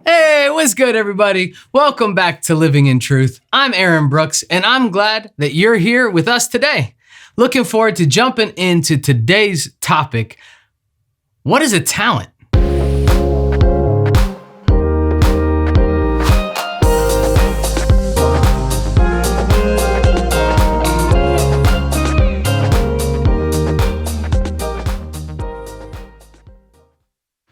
Hey, what's good, everybody? Welcome back to Living in Truth. I'm Aaron Brooks, and I'm glad that you're here with us today. Looking forward to jumping into today's topic. What is a talent?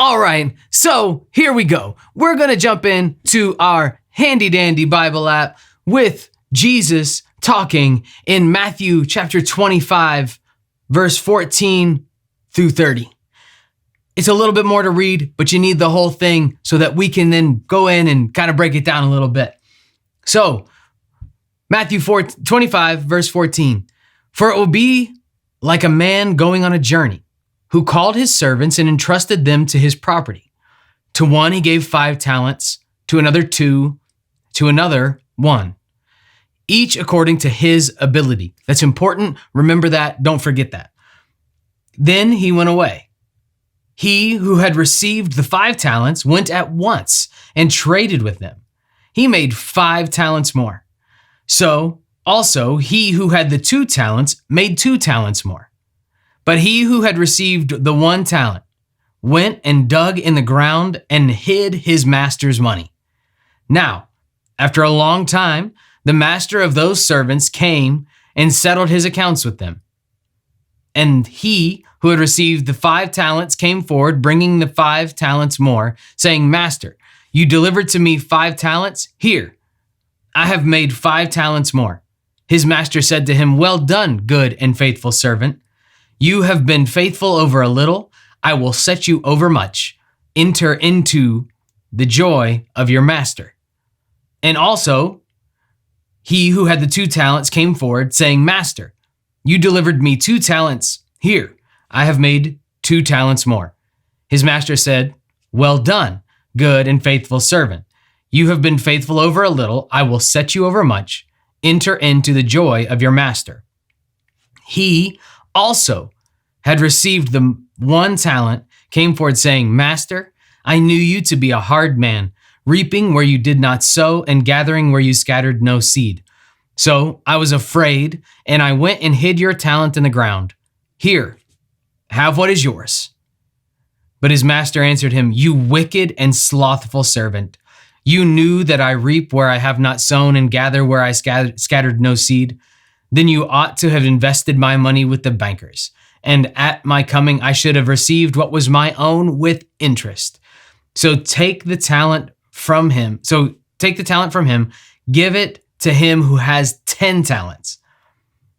All right, so here we go. We're going to jump into our handy dandy Bible app with Jesus talking in Matthew chapter 25, verse 14 through 30. It's a little bit more to read, but you need the whole thing so that we can then go in and kind of break it down a little bit. So, Matthew 25, verse 14. For it will be like a man going on a journey, who called his servants and entrusted them to his property. To one he gave 5 talents, to another 2, to another 1, each according to his ability. That's important. Remember that. Don't forget that. Then he went away. He who had received the 5 talents went at once and traded with them. He made 5 talents more. So also he who had the 2 talents made 2 talents more. But he who had received the 1 talent went and dug in the ground and hid his master's money. Now, after a long time, the master of those servants came and settled his accounts with them. And he who had received the 5 talents came forward, bringing the 5 talents more, saying, Master, you delivered to me 5 talents. Here, I have made 5 talents more. His master said to him, Well done, good and faithful servant. You have been faithful over a little. I will set you over much. Enter into the joy of your master. And also, he who had the 2 talents came forward, saying, Master, you delivered me 2 talents. Here, I have made 2 talents more. His master said, Well done, good and faithful servant. You have been faithful over a little. I will set you over much. Enter into the joy of your master. He also had received the 1 talent, came forward saying, Master, I knew you to be a hard man, reaping where you did not sow and gathering where you scattered no seed. So I was afraid, and I went and hid your talent in the ground. Here, have what is yours. But his master answered him, You wicked and slothful servant. You knew that I reap where I have not sown and gather where I scattered no seed. Then you ought to have invested my money with the bankers, and at my coming I should have received what was my own with interest. So take the talent from him. Give it to him who has 10 talents.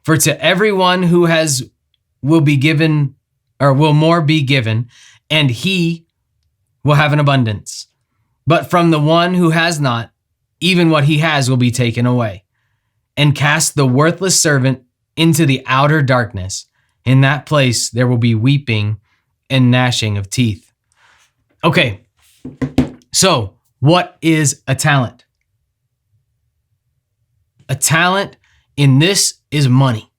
For to everyone who has will be given, or will more be given, and he will have an abundance. But from the one who has not, even what he has will be taken away. And cast the worthless servant into the outer darkness. In that place, there will be weeping and gnashing of teeth. Okay, so what is a talent? A talent in this is money.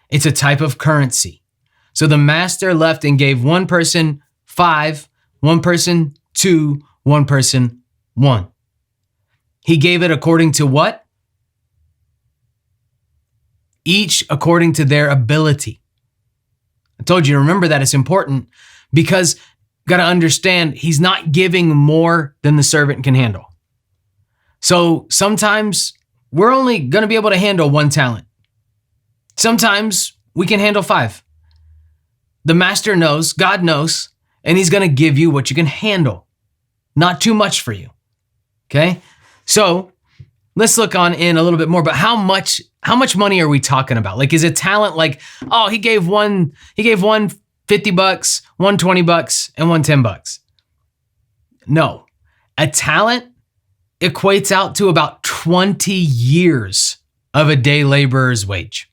It's a type of currency. So the master left and gave one person 5, one person 2, one person 1. He gave it according to what? Each according to their ability. I told you to remember that. It's important because you got to understand he's not giving more than the servant can handle. So sometimes we're only going to be able to handle 1 talent. Sometimes we can handle 5. The master knows, God knows, and he's going to give you what you can handle. Not too much for you. Okay? So let's look on in a little bit more, but how much money are we talking about? Like, is a talent like, oh, he gave one $50, one $20, and one $10? No. A talent equates out to about 20 years of a day laborer's wage.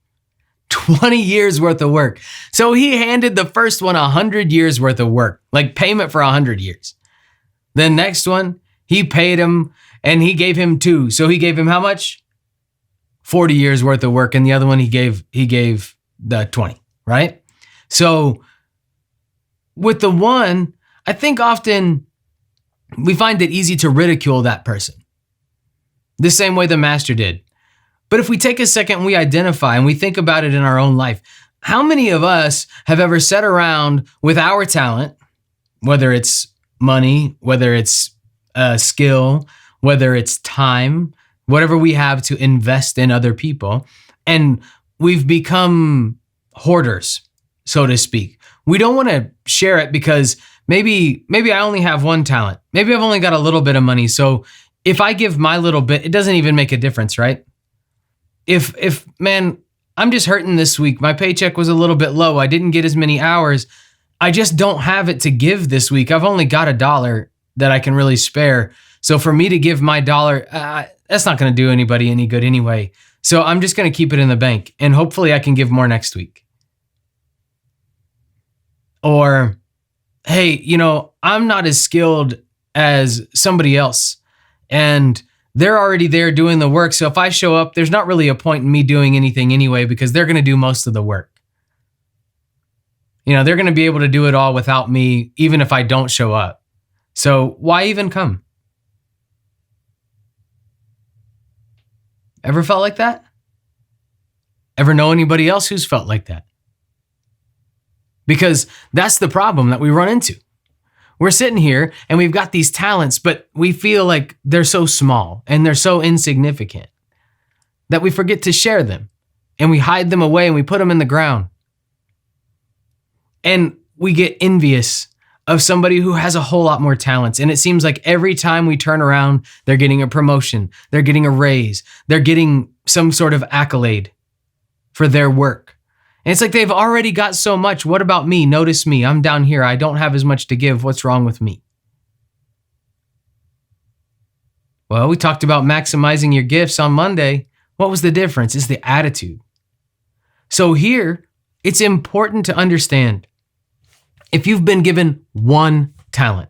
20 years worth of work. So he handed the first one 100 years worth of work, like payment for 100 years. The next one, he paid him and he gave him 2. So he gave him how much? 40 years worth of work. And the other one he gave the 20, right? So with the one, I think often we find it easy to ridicule that person, the same way the master did. But if we take a second and we identify and we think about it in our own life, how many of us have ever sat around with our talent, whether it's money, whether it's skill, whether it's time, whatever we have to invest in other people, and we've become hoarders, so to speak. We don't want to share it because maybe I only have one talent. Maybe I've only got a little bit of money. So if I give my little bit, it doesn't even make a difference, right? If man, I'm just hurting this week. My paycheck was a little bit low. I didn't get as many hours. I just don't have it to give this week. I've only got $1 that I can really spare. So for me to give my $1, that's not going to do anybody any good anyway. So I'm just going to keep it in the bank and hopefully I can give more next week. Or, hey, I'm not as skilled as somebody else and they're already there doing the work. So if I show up, there's not really a point in me doing anything anyway, because they're going to do most of the work. They're going to be able to do it all without me, even if I don't show up. So why even come? Ever felt like that? Ever know anybody else who's felt like that? Because that's the problem that we run into. We're sitting here and we've got these talents, but we feel like they're so small and they're so insignificant that we forget to share them and we hide them away and we put them in the ground. And we get envious of somebody who has a whole lot more talents. And it seems like every time we turn around, they're getting a promotion, they're getting a raise, they're getting some sort of accolade for their work. And it's like they've already got so much. What about me? Notice me. I'm down here. I don't have as much to give. What's wrong with me? Well, we talked about maximizing your gifts on Monday. What was the difference? It's the attitude. So here, it's important to understand if you've been given one talent,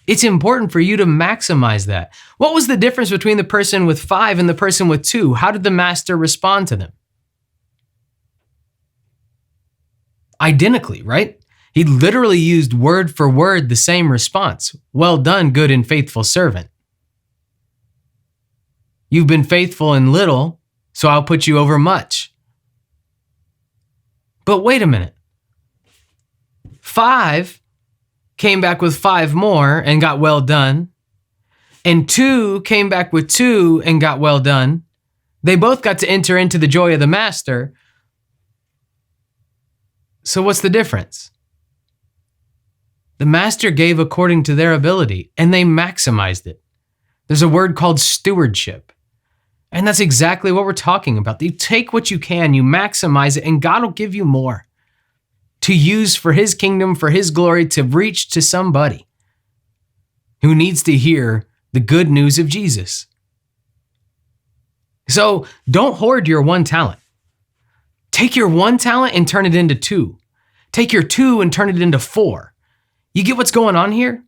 it's important for you to maximize that. What was the difference between the person with 5 and the person with 2? How did the master respond to them? Identically, right? He literally used word for word the same response. Well done, good and faithful servant. You've been faithful in little, so I'll put you over much. But wait a minute. 5 came back with 5 more and got well done. And 2 came back with 2 and got well done. They both got to enter into the joy of the master. So what's the difference? The master gave according to their ability and they maximized it. There's a word called stewardship. And that's exactly what we're talking about. You take what you can, you maximize it, and God will give you more to use for his kingdom, for his glory, to reach to somebody who needs to hear the good news of Jesus. So don't hoard your one talent. Take your one talent and turn it into 2. Take your 2 and turn it into 4. You get what's going on here?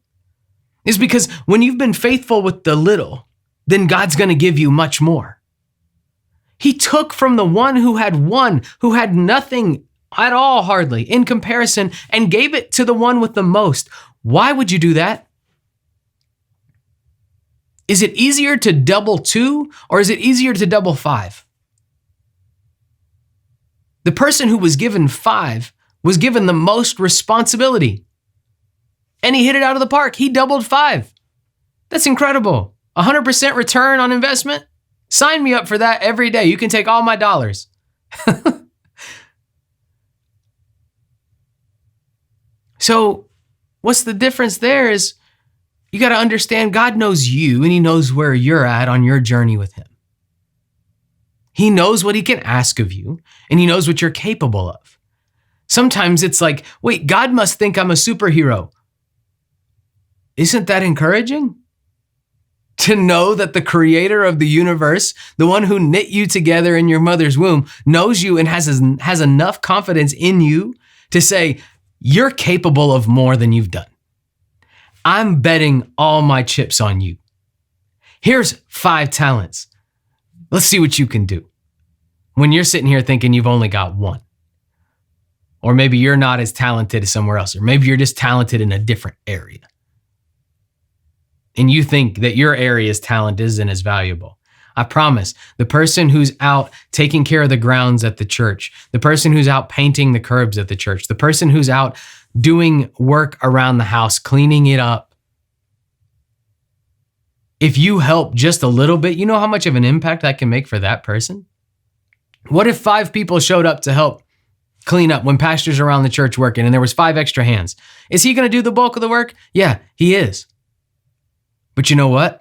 It's because when you've been faithful with the little, then God's going to give you much more. He took from the one who had nothing at all hardly in comparison, and gave it to the one with the most. Why would you do that? Is it easier to double 2 or is it easier to double 5? The person who was given 5 was given the most responsibility. And he hit it out of the park. He doubled 5. That's incredible. 100% return on investment. Sign me up for that every day. You can take all my dollars. So what's the difference there is you got to understand God knows you and he knows where you're at on your journey with him. He knows what he can ask of you and he knows what you're capable of. Sometimes it's like, wait, God must think I'm a superhero. Isn't that encouraging? To know that the creator of the universe, the one who knit you together in your mother's womb, knows you and has enough confidence in you to say, you're capable of more than you've done. I'm betting all my chips on you. Here's 5 talents. Let's see what you can do. When you're sitting here thinking you've only got 1. Or maybe you're not as talented as somewhere else. Or maybe you're just talented in a different area. and you think that your area's talent isn't as valuable. I promise, the person who's out taking care of the grounds at the church, the person who's out painting the curbs at the church, the person who's out doing work around the house, cleaning it up, if you help just a little bit, you know how much of an impact that can make for that person? What if 5 people showed up to help clean up when pastor's around the church working and there was 5 extra hands? Is he going to do the bulk of the work? Yeah, he is. But you know what?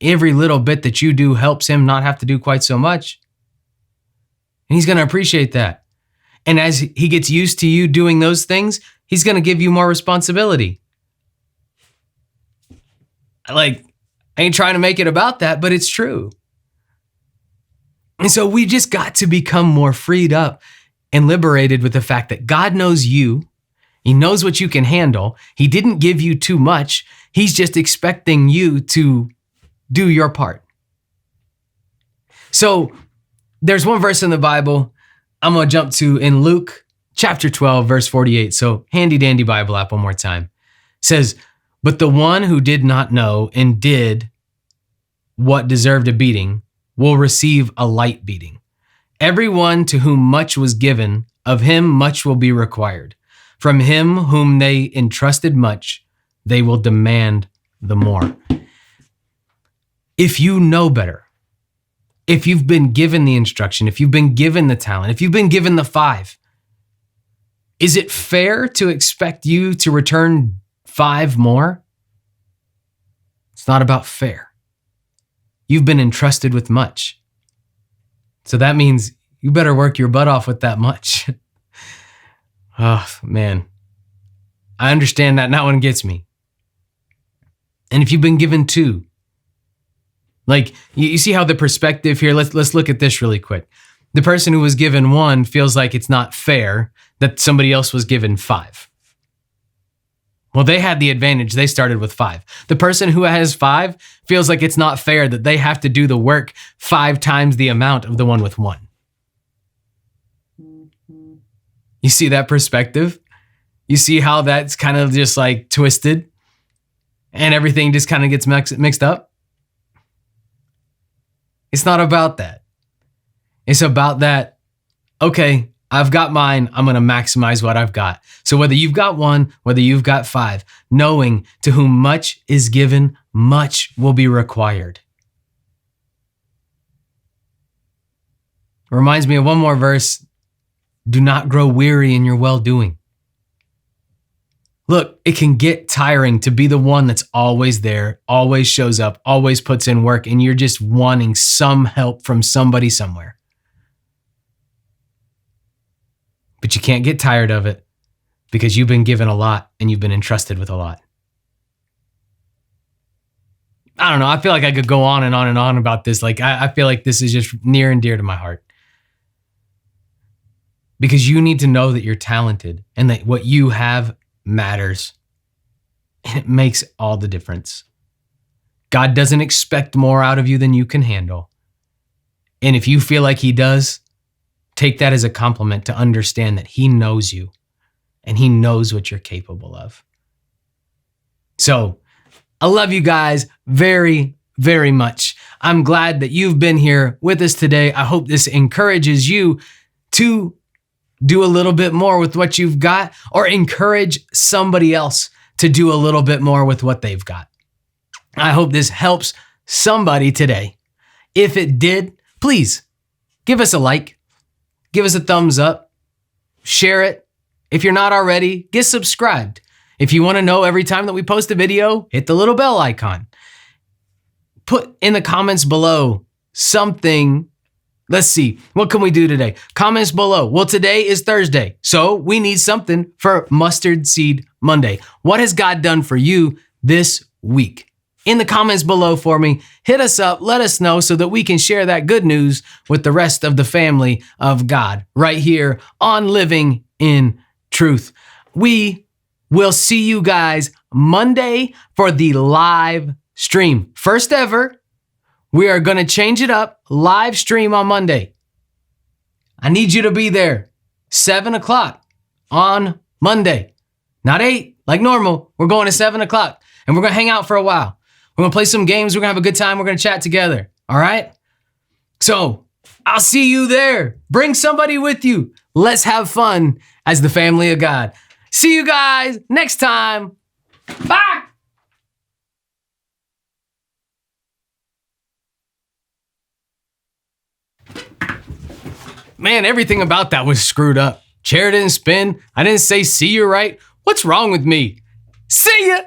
Every little bit that you do helps him not have to do quite so much. And he's going to appreciate that. And as he gets used to you doing those things, he's going to give you more responsibility. I ain't trying to make it about that, but it's true. And so we just got to become more freed up and liberated with the fact that God knows you. He knows what you can handle. He didn't give you too much. He's just expecting you to do your part. So there's one verse in the Bible I'm going to jump to in Luke chapter 12, verse 48. So handy dandy Bible app one more time. It says, "But the one who did not know and did what deserved a beating will receive a light beating. Everyone to whom much was given, of him much will be required. From him whom they entrusted much, they will demand the more." If you know better, if you've been given the instruction, if you've been given the talent, if you've been given the 5, is it fair to expect you to return 5 more? It's not about fair. You've been entrusted with much. So that means you better work your butt off with that much. Oh, man. I understand that one gets me. And if you've been given 2, you see how the perspective here, let's look at this really quick. The person who was given 1 feels like it's not fair that somebody else was given 5. Well, they had the advantage. They started with 5. The person who has 5 feels like it's not fair that they have to do the work 5 times the amount of the one with 1. You see that perspective? You see how that's kind of just twisted and everything just kind of gets mixed up? It's not about that. It's about that, okay, I've got mine, I'm going to maximize what I've got. So whether you've got 1, whether you've got 5, knowing to whom much is given, much will be required. Reminds me of one more verse. Do not grow weary in your well-doing. Look, it can get tiring to be the one that's always there, always shows up, always puts in work, and you're just wanting some help from somebody somewhere. But you can't get tired of it because you've been given a lot and you've been entrusted with a lot. I don't know. I feel like I could go on and on and on about this. I feel like this is just near and dear to my heart. Because you need to know that you're talented and that what you have matters. And it makes all the difference. God doesn't expect more out of you than you can handle. And if you feel like he does, take that as a compliment to understand that he knows you and he knows what you're capable of. So I love you guys very, very much. I'm glad that you've been here with us today. I hope this encourages you to do a little bit more with what you've got, or encourage somebody else to do a little bit more with what they've got. I hope this helps somebody today. If it did, please give us a like, give us a thumbs up, share it. If you're not already, get subscribed. If you want to know every time that we post a video, hit the little bell icon. Put in the comments below something. Let's see, what can we do today? Comments below. Well, today is Thursday, so we need something for Mustard Seed Monday. What has God done for you this week? In the comments below for me, hit us up, let us know so that we can share that good news with the rest of the family of God right here on Living in Truth. We will see you guys Monday for the live stream. First ever. We are going to change it up, live stream on Monday. I need you to be there, 7 o'clock on Monday. Not 8 like normal. We're going to 7 o'clock and we're going to hang out for a while. We're going to play some games. We're going to have a good time. We're going to chat together. All right? So I'll see you there. Bring somebody with you. Let's have fun as the family of God. See you guys next time. Bye. Man, everything about that was screwed up. Chair didn't spin. I didn't say see you right. What's wrong with me? See ya!